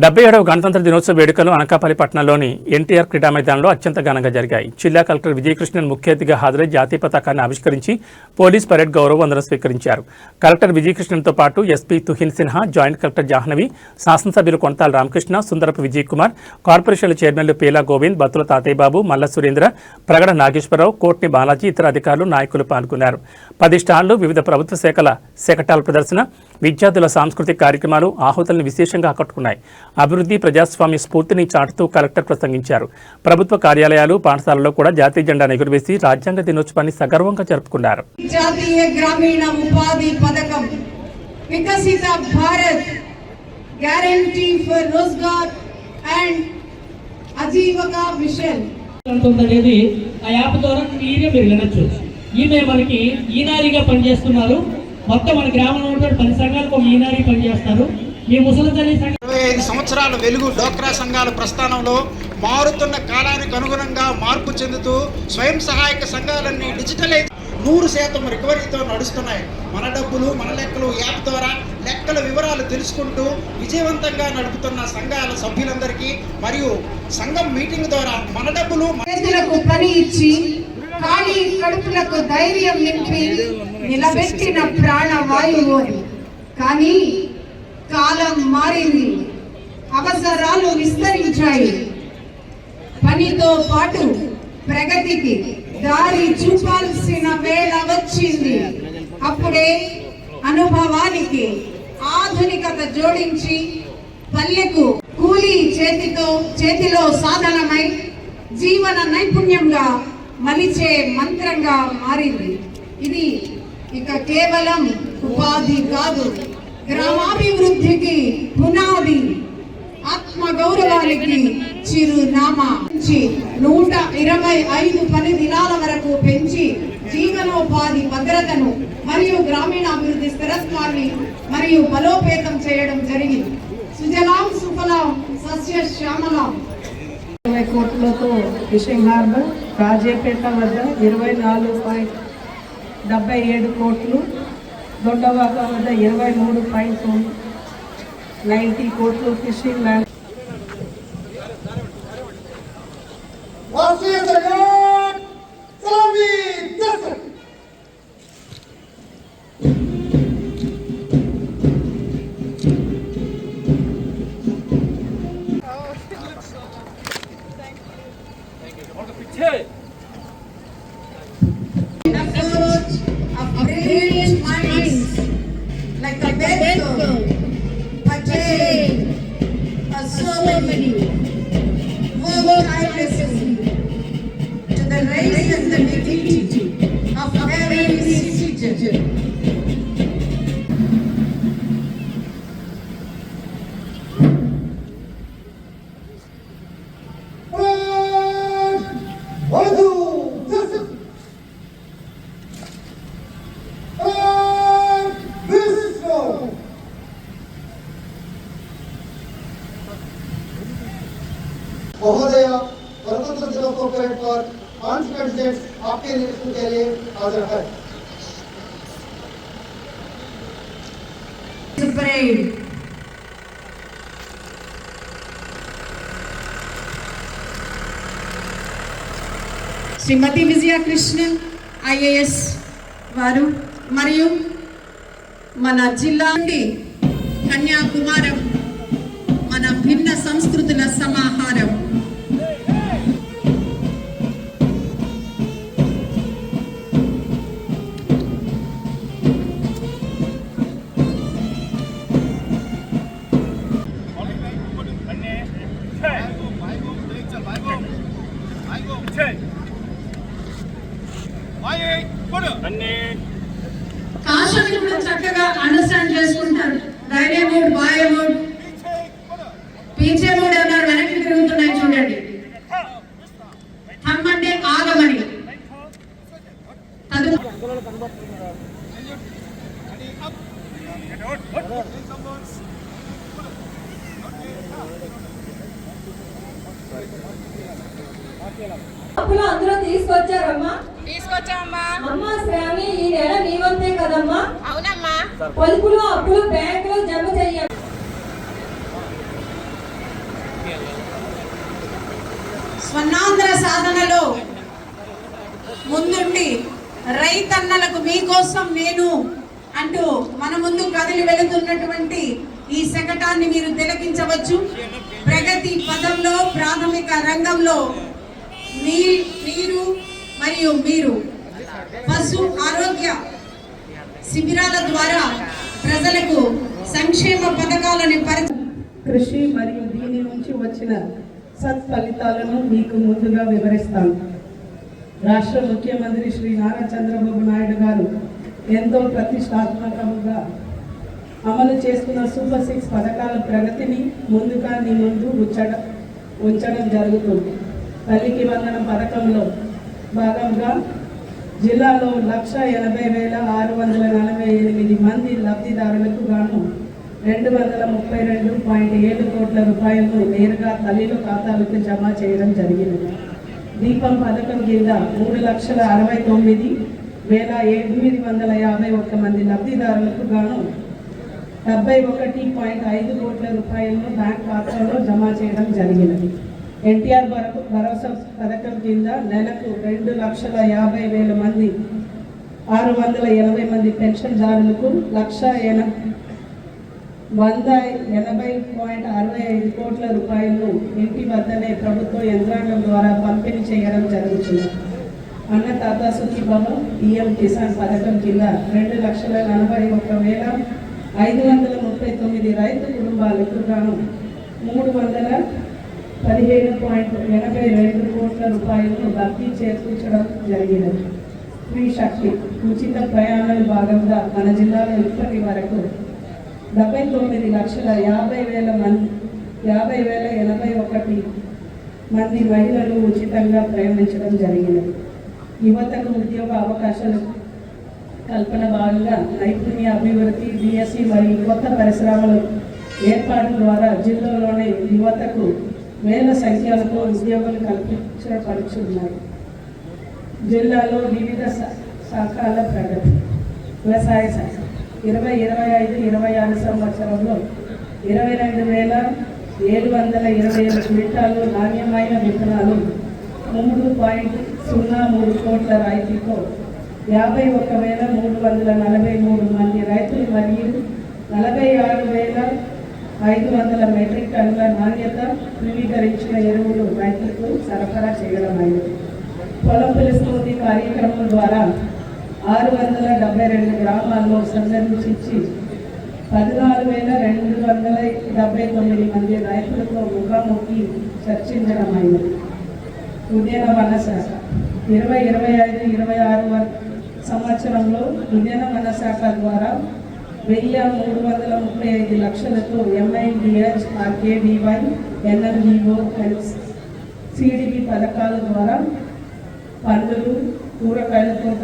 77వ గణతంత్ర దినోత్సవ వేడుకలు అనకాపల్లి పట్టణంలోని ఎన్టీఆర్ క్రీడా మైదానంలో అత్యంత ఘనంగా జరిగాయి. జిల్లా కలెక్టర్ విజయకృష్ణన్ ముఖ్య అతిథిగా హాజరై జాతీయ పతాకాన్ని ఆవిష్కరించి పోలీస్ పరేడ్ గౌరవ వందనం స్వీకరించారు. కలెక్టర్ విజయకృష్ణన్తో పాటు SP Tuhin Sinha, joint collector Jahnavi, శాసనసభ్యులు కొనతాల రామకృష్ణ, సుందరపు విజయ్ కుమార్, కార్పొరేషన్ల చైర్మన్లు పేలా గోవింద్, బత్తుల తాతయ్యబాబు, మల్ల సురేంద్ర, ప్రగడ నాగేశ్వరరావు, కోట్ని బాలాజీ, ఇతర అధికారులు, నాయకులు పాల్గొన్నారు. 10 స్టాళ్లు, వివిధ ప్రభుత్వ శాఖల శకటాల ప్రదర్శన, విద్యార్థుల సాంస్కృతిక కార్యక్రమాలు ఆహుతులను విశేషంగా ఆకట్టుకున్నాయి. అభివృద్ధి, ప్రజాస్వామ్య స్ఫూర్తిని చాటుతూ కలెక్టర్ ప్రసంగించారు. ప్రభుత్వ కార్యాలయాలు, పాఠశాలల్లో కూడా జాతీయ జెండాను ఎగురవేసి రాజ్యాంగ దినోత్సవాన్ని సగర్వంగా జరుపుకున్నారు. జాతీయ గ్రామీణ ఉపాధి పథకం, Viksit Bharat, guarantee for Rozgar and Ajeevika mission అనేది ఆ యాప్ ద్వారా క్లియర్గా మీరు వినొచ్చు. ఈమె మనకి ఈనారిగా పనిచేస్తున్నారు. మొత్తం మన గ్రామంలో ఉన్న 10 సంఘాలకు ఒక ఈనారి పనిచేస్తారు. ఈ ముసలి తల్లి 25 సంవత్సరాల వెలుగు డోక్రా సంఘాల ప్రస్థానంలో మారుతున్న కాలానికి అనుగుణంగా మార్పు చెందుతూ స్వయం సహాయక సంఘాలన్నీ డిజిటలైజ్ 100% రికవరీతో నడుస్తున్నాయి. మన డబ్బులు మన లెక్కలు యాప్ ద్వారా లెక్కల వివరాలు తెలుసుకుంటూ విజయవంతంగా నడుపుతున్న సంఘాల సభ్యులందరికీ మరియు సంఘం మీటింగ్ ద్వారా మన డబ్బులు చేతులకు పని ఇచ్చి ఖాళీ కడుపులకు ధైర్యం నింపి నిలబెట్టిన ప్రాణవాయువు. కానీ కాలం మారింది, అవసరాలు విస్తరించాయి. పనితో పాటు ప్రగతికి దారి చూపాల్సిన వేళ వచ్చింది. అప్పుడే అనుభవానికి ఆధునికత జోడించి పల్లెకు కూలీ చేతిలో సాధనమై జీవన నైపుణ్యంగా మలిచే మంత్రంగా మారింది. ఇది ఇక కేవలం ఉపాధి కాదు, గ్రామాభివృద్ధికి పునాది, ఆత్మగౌరవానికి చిరునామా. 125 పని దినాల వరకు పెంచి జీవనోపాధి భద్రతను మరియు గ్రామీణాభివృద్ధి స్థిరత్వాన్ని మరియు బలోపేతం చేయడం జరిగింది. సుజలాం సుఫలాం సస్య శ్యామలాం. 20 కోట్లతో ఫిషింగ్ హార్బర్, రాజేపేట వద్ద 24.77 కోట్లు, దొడ్డవాక వద్ద 23.90 కోట్లు fishing land. Like the Benzo, Patel, so many work tirelessly to the race and the dignity of every citizen. महोदय गणतंत्र दिवस पर कॉन्फिडेंस आपके नेतृत्व के लिए हाजिर है. శ్రీమతి విజయకృష్ణన్ IAS వారు మరియు మన జిల్లా నుండి కన్యాకుమారం మన భిన్న సంస్కృతుల సమాహారం. కాశీని కూడా చక్కగా అండర్స్టాండ్ చేసుకుంటారు. రైడే మూడ్, బాయ్ మూడ్, పీచే మూడ్ అన్నారు, వెనక్కి తిరుగుతున్నాయి చూడండి. హమ్మంటే ఆగమని అందరూ తీసుకొచ్చారమ్మా. తీసుకొచ్చామమ్మా. అమ్మ శ్రావణి, ఈ నెల నీవంతే కదమ్మా? అవునమ్మా. పొదుపులు అప్పులు బ్యాంకులో జమ చెయ్యాలి. స్వర్ణాంధ్ర సాధనలో ముందుండి రైతన్నలకు మీకోసం నేను అంటూ మన ముందు కదిలి వెళుతున్నటువంటి ఈ శకటాన్ని మీరు తిలకించవచ్చు. ప్రగతి పదంలో ప్రాథమిక రంగంలో నీరు మరియు మీరు పశు ఆరోగ్య శిబిరాల ద్వారా ప్రజలకు సంక్షేమ పథకాలను కృషి మరియు దీని నుంచి వచ్చిన సత్ఫలితాలను మీకు ముందుగా వివరిస్తాను. రాష్ట్ర ముఖ్యమంత్రి శ్రీ నారా చంద్రబాబు నాయుడు గారు ఎంతో ప్రతిష్టాత్మకంగా అమలు చేస్తున్న సూపర్ 6 పథకాల ప్రగతిని ముందుగా మీ ముందు ఉంచడం జరుగుతుంది. తల్లికి వందనం పథకంలో భాగంగా జిల్లాలో 1,80,648 మంది లబ్ధిదారులకు గాను 232.7 కోట్ల రూపాయలను నేరుగా తల్లిల ఖాతాలకు జమ చేయడం జరిగింది. దీపం పథకం కింద 3,69,851 మంది లబ్ధిదారులకు గాను 71.5 కోట్ల రూపాయలను బ్యాంక్ ఖాతాలో జమ చేయడం జరిగినది. ఎన్టీఆర్ భరోసా పథకం కింద నెలకు 2,50,000 మంది 680 మంది పెన్షన్దారులకు 180.65 కోట్ల రూపాయలను ఇంటి వద్దనే ప్రభుత్వ యంత్రాంగం ద్వారా పంపిణీ చేయడం జరుగుతుంది. అన్నదాత సుఖీభవ పిఎం కిసాన్ పథకం కింద 2,41,539 రైతు కుటుంబాలకు గాను 317.82 కోట్ల రూపాయలను లబ్ధి చేకూర్చడం జరిగినది. స్త్రీ శక్తి ఉచిత ప్రయాణాల భాగంగా మన జిల్లాలో ఇప్పటి వరకు 79,50,81 మంది మహిళలు ఉచితంగా ప్రయాణించడం జరిగినది. యువతకు ఉద్యోగ అవకాశాలు కల్పన భాగంగా నైపుణ్య అభివృద్ధి డిఎస్సి మరియు కొత్త పరిశ్రమల ఏర్పాటు ద్వారా జిల్లాలోని యువతకు వేల సంఖ్యలో ఉద్యోగాలు కల్పించబడుతున్నాయి. జిల్లాలో వివిధ శాఖల ప్రగతి. వ్యవసాయ శాఖ 2025-26 సంవత్సరంలో 22,727 క్వింటాలు నాణ్యమైన విత్తనాలు 3.03 కోట్ల రైతులతో 51,343 మంది రైతులు మరియు 46,500 మెట్రిక్ టన్నుల నాణ్యత ధృవీకరించిన ఎరువులు రైతులకు సరఫరా చేయడమైనది. పొలం పిలుస్తుంది కార్యక్రమం ద్వారా 672 గ్రామాల్లో సందర్శించి 14,279 మంది రైతులతో ముఖాముఖి చర్చించడమైనది. ఉద్యానవన శాఖ 2025-26 సంవత్సరంలో ఉద్యానవన శాఖ ద్వారా 1,335 లక్షలతో MIDH, RKBY, NMGO, CDB పథకాల ద్వారా పండ్లు కూరగాయల తోటల